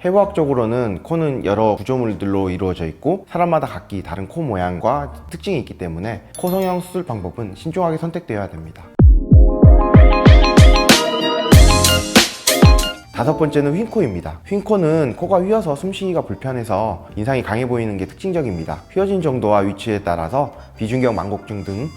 해부학적으로는 코는 여러 구조물들로 이루어져 있고 사람마다 각기 다른 코 모양과 특징이 있기 때문에 코 성형 수술 방법은 신중하게 선택되어야 됩니다. 다섯 번째는 휜코입니다. 휜코는 코가 휘어서 숨쉬기가 불편해서 인상이 강해 보이는 게 특징적입니다. 휘어진 정도와 위치에 따라서 비중격 망곡증 등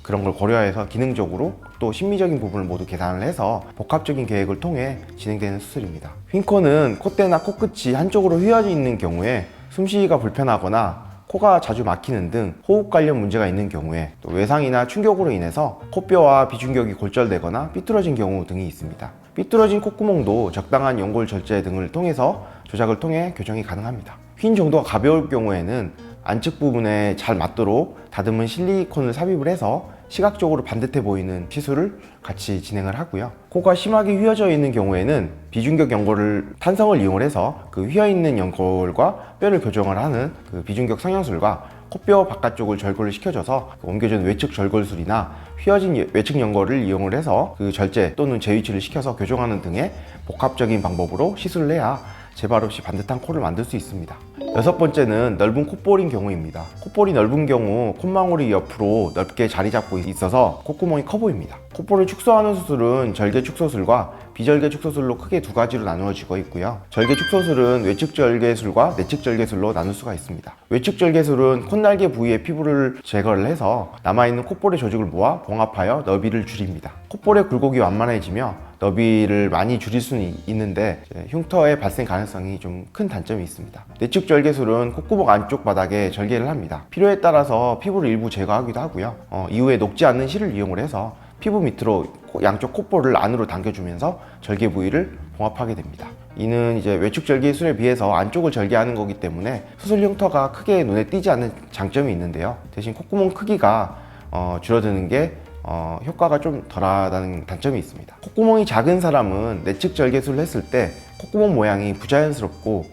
그런 걸 고려해서 기능적으로 또 심미적인 부분을 모두 계산을 해서 복합적인 계획을 통해 진행되는 수술입니다. 휜코는 콧대나 코끝이 한쪽으로 휘어져 있는 경우에 숨쉬기가 불편하거나 코가 자주 막히는 등 호흡 관련 문제가 있는 경우에 또 외상이나 충격으로 인해서 코뼈와 비중격이 골절되거나 삐뚤어진 경우 등이 있습니다. 삐뚤어진 콧구멍도 적당한 연골 절제 등을 통해서 조작을 통해 교정이 가능합니다. 휜 정도가 가벼울 경우에는 안측 부분에 잘 맞도록 다듬은 실리콘을 삽입을 해서 시각적으로 반듯해 보이는 시술을 같이 진행을 하고요. 코가 심하게 휘어져 있는 경우에는 비중격 연골을 탄성을 이용해서 그 휘어 있는 연골과 뼈를 교정을 하는 그 비중격 성형술과 코뼈 바깥쪽을 절골을 시켜줘서 옮겨준 외측 절골술이나 휘어진 외측 연골을 이용을 해서 그 절제 또는 재위치를 시켜서 교정하는 등의 복합적인 방법으로 시술을 해야 재발 없이 반듯한 코를 만들 수 있습니다. 여섯 번째는 넓은 콧볼인 경우입니다. 콧볼이 넓은 경우 콧망울이 옆으로 넓게 자리 잡고 있어서 콧구멍이 커 보입니다. 콧볼을 축소하는 수술은 절개 축소술과 비절개 축소술로 크게 두 가지로 나누어지고 있고요. 절개 축소술은 외측 절개술과 내측 절개술로 나눌 수가 있습니다. 외측 절개술은 콧날개 부위의 피부를 제거를 해서 남아있는 콧볼의 조직을 모아 봉합하여 너비를 줄입니다. 콧볼의 굴곡이 완만해지며 너비를 많이 줄일 수는 있는데 흉터의 발생 가능성이 좀 큰 단점이 있습니다. 내측 절개술은 콧구멍 안쪽 바닥에 절개를 합니다. 필요에 따라서 피부를 일부 제거하기도 하고요. 이후에 녹지 않는 실을 이용을 해서 피부 밑으로 양쪽 콧볼을 안으로 당겨주면서 절개 부위를 봉합하게 됩니다. 이는 외축 절개술에 비해서 안쪽을 절개하는 거기 때문에 수술 흉터가 크게 눈에 띄지 않는 장점이 있는데요. 대신 콧구멍 크기가 줄어드는 게 효과가 좀 덜하다는 단점이 있습니다. 콧구멍이 작은 사람은 내측 절개술을 했을 때 콧구멍 모양이 부자연스럽고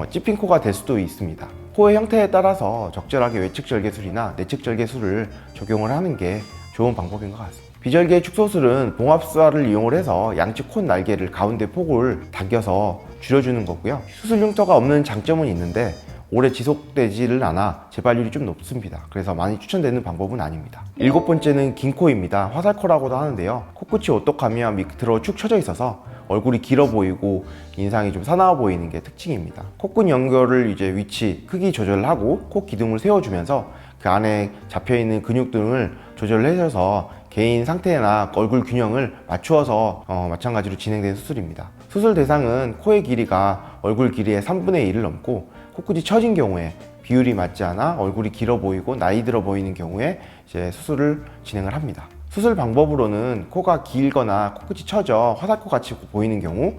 찝힌 코가 될 수도 있습니다. 코의 형태에 따라서 적절하게 외측 절개술이나 내측 절개술을 적용을 하는 게 좋은 방법인 것 같습니다. 비절개 축소술은 봉합수화를 이용을 해서 양측 콧 날개를 가운데 폭을 당겨서 줄여주는 거고요. 수술 흉터가 없는 장점은 있는데 오래 지속되지를 않아 재발률이 좀 높습니다. 그래서 많이 추천되는 방법은 아닙니다. 일곱 번째는 긴 코입니다. 화살코라고도 하는데요. 코끝이 오똑하며 밑으로 축 처져 있어서 얼굴이 길어 보이고 인상이 좀 사나워 보이는 게 특징입니다. 코끝 연결을 위치, 크기 조절을 하고 코 기둥을 세워주면서 그 안에 잡혀있는 근육 등을 조절을 해줘서 개인 상태나 얼굴 균형을 맞추어서 마찬가지로 진행된 수술입니다. 수술 대상은 코의 길이가 얼굴 길이의 3분의 1을 넘고 코끝이 처진 경우에 비율이 맞지 않아 얼굴이 길어 보이고 나이 들어 보이는 경우에 수술을 진행을 합니다. 수술 방법으로는 코가 길거나 코끝이 처져 화살코 같이 보이는 경우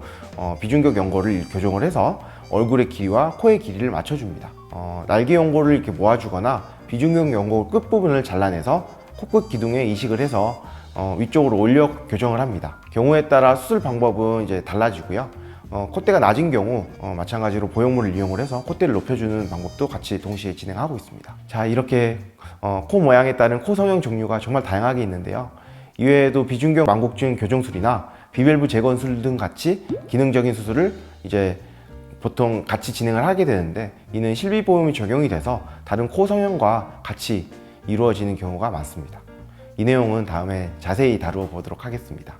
비중격 연골을 교정을 해서 얼굴의 길이와 코의 길이를 맞춰줍니다. 날개 연골을 이렇게 모아주거나 비중격 연골 끝부분을 잘라내서 코끝 기둥에 이식을 해서 위쪽으로 올려 교정을 합니다. 경우에 따라 수술 방법은 달라지고요. 콧대가 낮은 경우 마찬가지로 보형물을 이용을 해서 콧대를 높여주는 방법도 같이 동시에 진행하고 있습니다. 자, 이렇게 코 모양에 따른 코 성형 종류가 정말 다양하게 있는데요. 이외에도 비중격 망곡증 교정술이나 비밸브 재건술 등 같이 기능적인 수술을 보통 같이 진행을 하게 되는데, 이는 실비보험이 적용이 돼서 다른 코 성형과 같이 이루어지는 경우가 많습니다. 이 내용은 다음에 자세히 다루어 보도록 하겠습니다.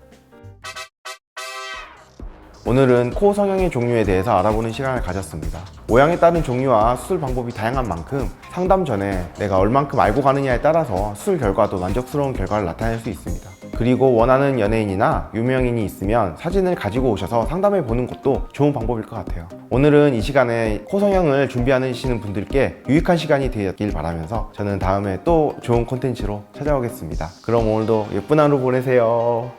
오늘은 코 성형의 종류에 대해서 알아보는 시간을 가졌습니다. 모양에 따른 종류와 수술 방법이 다양한 만큼 상담 전에 내가 얼만큼 알고 가느냐에 따라서 수술 결과도 만족스러운 결과를 나타낼 수 있습니다. 그리고 원하는 연예인이나 유명인이 있으면 사진을 가지고 오셔서 상담해 보는 것도 좋은 방법일 것 같아요. 오늘은 이 시간에 코 성형을 준비하시는 분들께 유익한 시간이 되었길 바라면서 저는 다음에 또 좋은 콘텐츠로 찾아오겠습니다. 그럼 오늘도 예쁜 하루 보내세요.